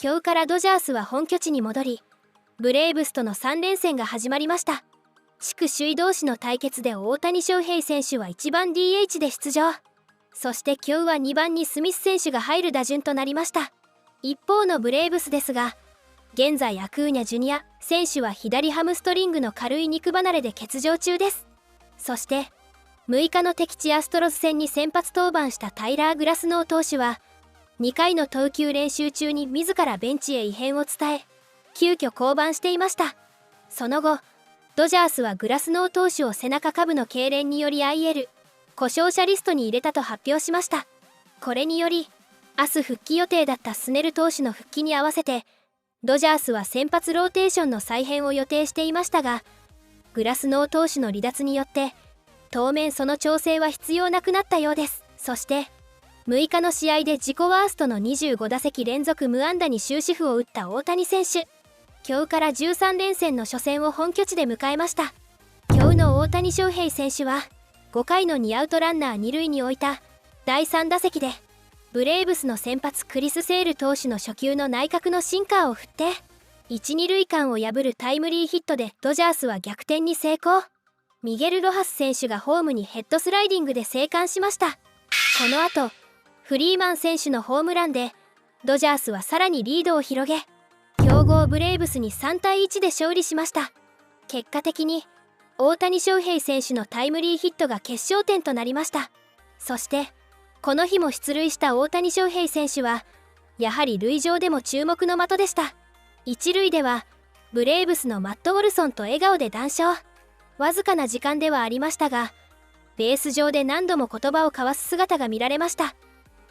今日からドジャースは本拠地に戻り、ブレーブスとの3連戦が始まりました。地区首位同士の対決で大谷翔平選手は1番 DH で出場。そして今日は2番にスミス選手が入る打順となりました。一方のブレーブスですが、現在アクーニャジュニア選手は左ハムストリングの軽い肉離れで欠場中です。そして6日の敵地アストロズ戦に先発登板したタイラー・グラスノー投手は2回の投球練習中に自らベンチへ異変を伝え、急遽降板していました。その後ドジャースはグラスノー投手を背中下部の痙攣により IL 故障者リストに入れたと発表しました。これにより明日復帰予定だったスネル投手の復帰に合わせてドジャースは先発ローテーションの再編を予定していましたが、グラスノー投手の離脱によって当面その調整は必要なくなったようです。そして6日の試合で自己ワーストの25打席連続無安打に終止符を打った大谷選手。今日から13連戦の初戦を本拠地で迎えました。今日の大谷翔平選手は5回の2アウトランナー2塁に置いた第3打席でブレーブスの先発クリス・セール投手の初球の内角のシンカーを振って1、2塁間を破るタイムリーヒットでドジャースは逆転に成功。ミゲル・ロハス選手がホームにヘッドスライディングで生還しました。この後フリーマン選手のホームランでドジャースはさらにリードを広げ、強豪ブレーブスに3対1で勝利しました。結果的に大谷翔平選手のタイムリーヒットが決勝点となりました。そしてこの日も出塁した大谷翔平選手はやはり塁上でも注目の的でした。一塁ではブレーブスのマット・ウォルソンと笑顔で談笑。わずかな時間ではありましたがベース上で何度も言葉を交わす姿が見られました。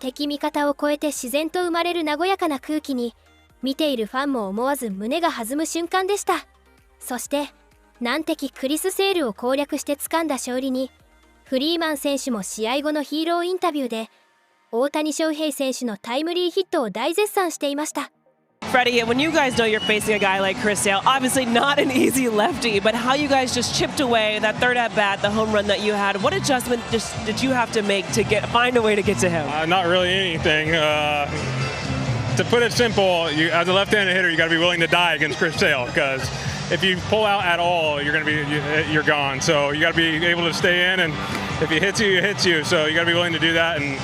敵味方を超えて自然と生まれる和やかな空気に見ているファンも思わず胸が弾む瞬間でした。そして難敵クリス・セールを攻略して掴んだ勝利にフリーマン選手も試合後のヒーローインタビューで大谷翔平選手のタイムリーヒットを大絶賛していました。Freddie, when you guys know you're facing a guy like Chris Sale, obviously not an easy lefty, but how you guys just chipped away that third at bat, the home run that you had, what adjustment did you have to make to find a way to get to him? Not really anything. To put it simple, as a left-handed hitter, you got to be willing to die against Chris Sale because if you pull out at all, you're gone. So you got to be able to stay in, and if he hits you. So you got to be willing to do that. And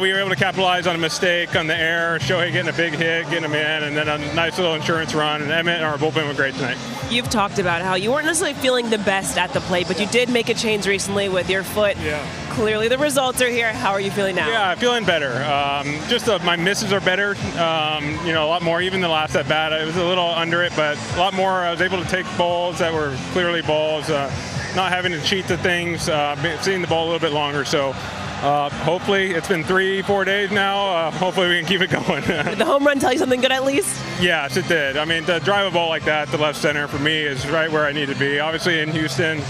we were able to capitalize on a mistake on the air, Shohei getting a big hit, getting him in, and then a nice little insurance run. And Emmett and our bullpen were great tonight. You've talked about how you weren't necessarily feeling the best at the plate, but you did make a change recently with your foot. Yeah. Clearly the results are here. How are you feeling now? Yeah, feeling better. My misses are better, a lot more. Even the last at bat, I was a little under it, but a lot more. I was able to take balls that were clearly balls, not having to cheat the things, seeing the ball a little bit longer. So hopefully, it's been 3-4 days now. Hopefully we can keep it going. Did the home run tell you something good at least? Yes, it did. I mean, to drive a ball like that to left center for me is right where I need to be. Obviously in Houston,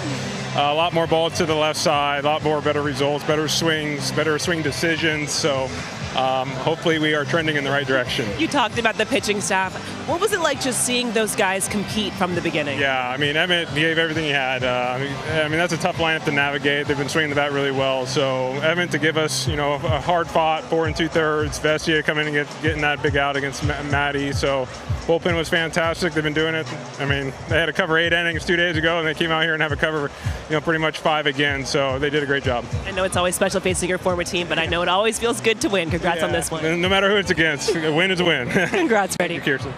a lot more balls to the left side, a lot more better results, better swings, better swing decisions. So hopefully we are trending in the right direction. You talked about the pitching staff. What was it like just seeing those guys compete from the beginning? Yeah, I mean, Emmett gave everything he had. That's a tough lineup to navigate. They've been swinging the bat really well. So Emmett to give us, a hard-fought 4 2/3. Vestia coming and getting that big out against Matty. So bullpen was fantastic. They've been doing it. I mean, they had to cover 8 innings 2 days ago, and they came out here and have a cover, pretty much 5 again. So they did a great job. I know it's always special facing your former team, but I know it always feels good to win. Congrats on this one. No matter who it's against, a win is a win. Congrats, Freddie. Kirsten.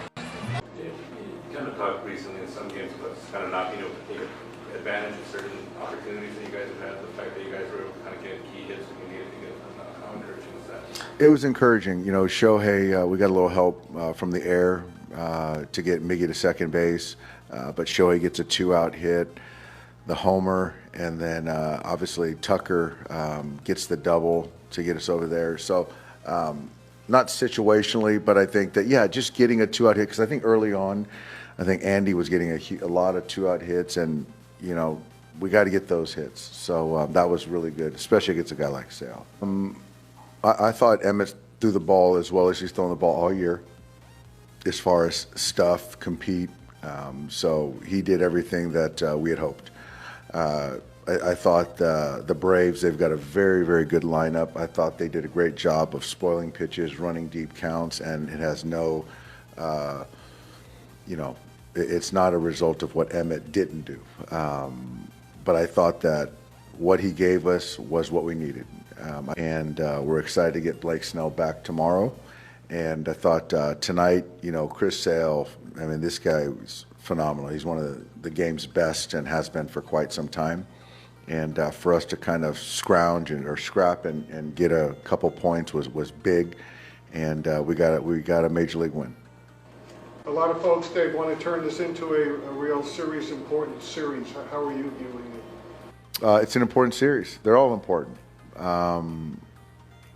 You kind of talked recently in some games about kind of not being able to take advantage of certain opportunities that you guys have had. The fact that you guys were able to kind of get key hits when you needed to get them. How encouraging is that? It was encouraging. Shohei, we got a little help from the air to get Miggy to second base, but Shohei gets a 2-out hit, the homer, and then obviously Tucker gets the double to get us over there. So not situationally, but I think that, just getting a 2-out hit, because I think early on, I think Andy was getting a lot of 2-out hits, and, we got to get those hits. So that was really good, especially against a guy like Sale. I thought Emmett threw the ball as well as he's thrown the ball all year as far as stuff, compete. So he did everything that we had hoped. I thought the Braves, they've got a very, very good lineup. I thought they did a great job of spoiling pitches, running deep counts, and it has no, it's not a result of what Emmett didn't do. But I thought that what he gave us was what we needed. And we're excited to get Blake Snell back tomorrow. And I thought tonight, Chris Sale, I mean, this guy was phenomenal. He's one of the game's best and has been for quite some time. And for us to kind of scrounge or scrap and get a couple points was big. And we got a major league win. A lot of folks, Dave, want to turn this into a real series, important series. How are you viewing it? It's an important series. They're all important.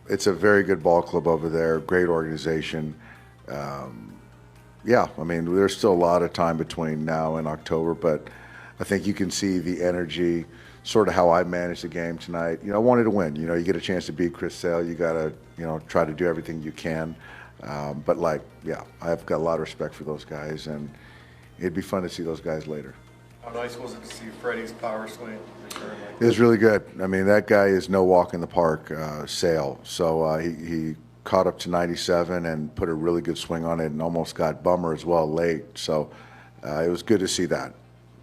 It's a very good ball club over there, great organization. Yeah, I mean, there's still a lot of time between now and October, but I think you can see the energy, sort of how I managed the game tonight. I wanted to win. You get a chance to beat Chris Sale. You got to, try to do everything you can. But I've got a lot of respect for those guys, and it'd be fun to see those guys later. How nice was it to see Freddie's power swing? It was really good. I mean, that guy is no walk in the park, Sale. So he caught up to 97 and put a really good swing on it and almost got bummer as well late. So it was good to see that.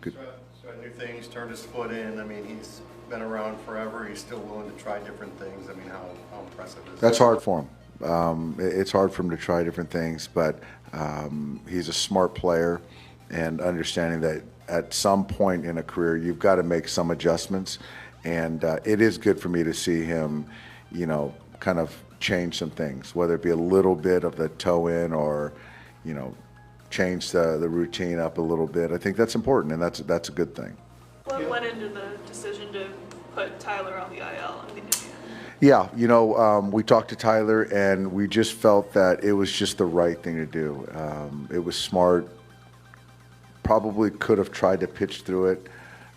Good. So new things, turned his foot in. I mean, he's been around forever. He's still willing to try different things. I mean, how impressive is that? That's hard for him. It's hard for him to try different things, but he's a smart player and understanding that at some point in a career, you've got to make some adjustments. And it is good for me to see him, kind of change some things, whether it be a little bit of the toe in or, change the routine up a little bit. I think that's important, and that's a good thing. What went into the decision to put Tyler on the IL? Yeah, we talked to Tyler, and we just felt that it was just the right thing to do. It was smart. Probably could have tried to pitch through it,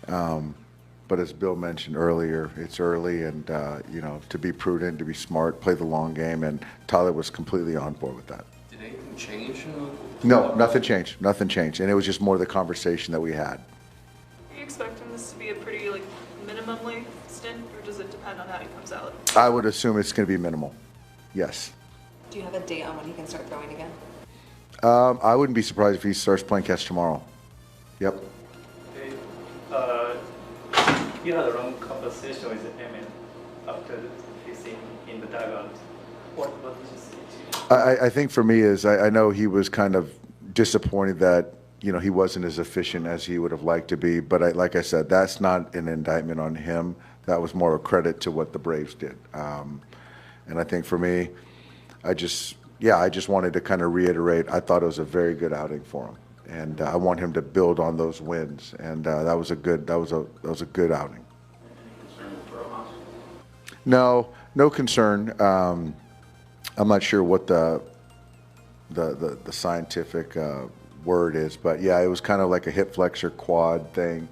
but as Bill mentioned earlier, it's early, and to be prudent, to be smart, play the long game, and Tyler was completely on board with that. Did anything change? No, nothing changed. Nothing changed, and it was just more the conversation that we had. Are you expecting this to be a pretty minimum length stint, or does it depend on how he comes out? I would assume it's going to be minimal. Yes. Do you have a date on when he can start throwing again? I wouldn't be surprised if he starts playing catch tomorrow. Yep. You had a long conversation with Emmett after his in the dugout. What did you say to him? I think for me is I know he was kind of disappointed that he wasn't as efficient as he would have liked to be. But like I said, that's not an indictment on him. That was more a credit to what the Braves did. And I think for me, I just wanted to kind of reiterate. I thought it was a very good outing for him. And I want him to build on those wins, and that was a good outing. No concern. I'm not sure what the scientific word is, but yeah, it was kind of like a hip flexor quad thing.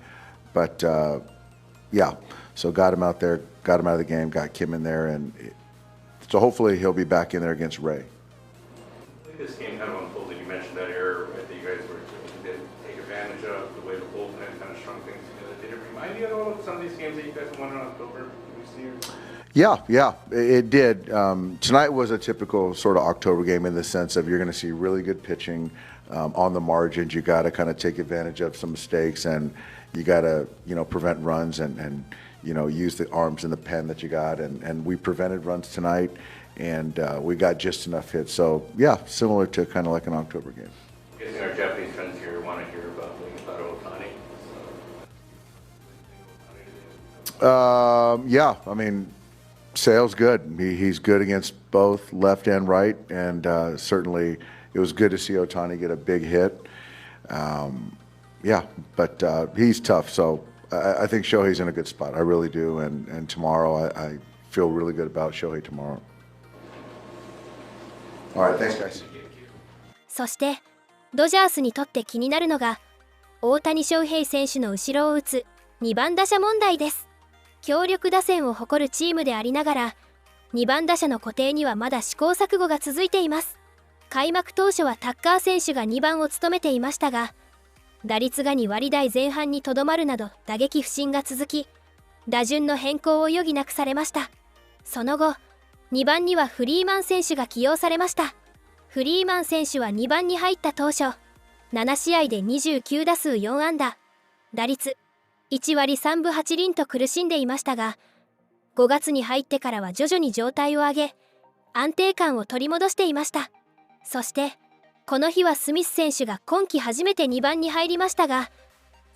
But so got him out there, got him out of the game, got Kim in there, and so hopefully he'll be back in there against Ray. This game kind of unfolded. You mentioned that error that you guys did take advantage of, the way the bullpen kind of strung things together. Did it remind you at all of some of these games that you guys won in October? Yeah, it did. Tonight was a typical sort of October game in the sense of you're going to see really good pitching on the margins. You got to kind of take advantage of some mistakes, and you got to prevent runs and use the arms and the pen that you got. And we prevented runs tonight. And we got just enough hits. So, yeah, similar to kind of like an October game. I guess our Japanese friends here want to hear about ohtani. Yeah, I mean, Sale's good. He's good against both left and right. And certainly it was good to see Ohtani get a big hit. But he's tough. So I think Shohei's in a good spot. I really do. And tomorrow, I feel really good about Shohei tomorrow. Alright, thanks, guys. そしてドジャースにとって気になるのが大谷翔平選手の後ろを打つ2番打者問題です。強力打線を誇るチームでありながら2番打者の固定にはまだ試行錯誤が続いています。開幕当初はタッカー選手が2番を務めていましたが打率が2割台前半にとどまるなど打撃不振が続き打順の変更を余儀なくされました。その後、2番にはフリーマン選手が起用されました。フリーマン選手は2番に入った当初、7試合で29打数4安打、打率1割3分8厘と苦しんでいましたが、5月に入ってからは徐々に状態を上げ、安定感を取り戻していました。そして、この日はスミス選手が今季初めて2番に入りましたが、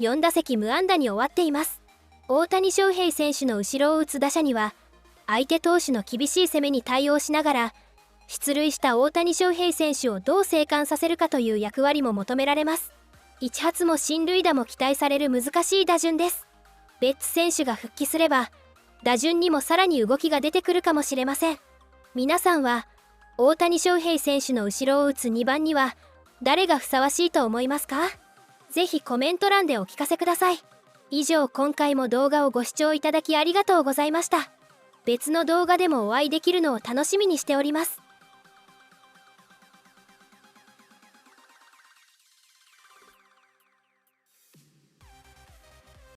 4打席無安打に終わっています。大谷翔平選手の後ろを打つ打者には、相手投手の厳しい攻めに対応しながら、出塁した大谷翔平選手をどう生還させるかという役割も求められます。一発も進塁打も期待される難しい打順です。ベッツ選手が復帰すれば、打順にもさらに動きが出てくるかもしれません。皆さんは、大谷翔平選手の後ろを打つ2番には、誰がふさわしいと思いますか？ぜひコメント欄でお聞かせください。以上、今回も動画をご視聴いただきありがとうございました。別の動画でもお会いできるのを楽しみにしております。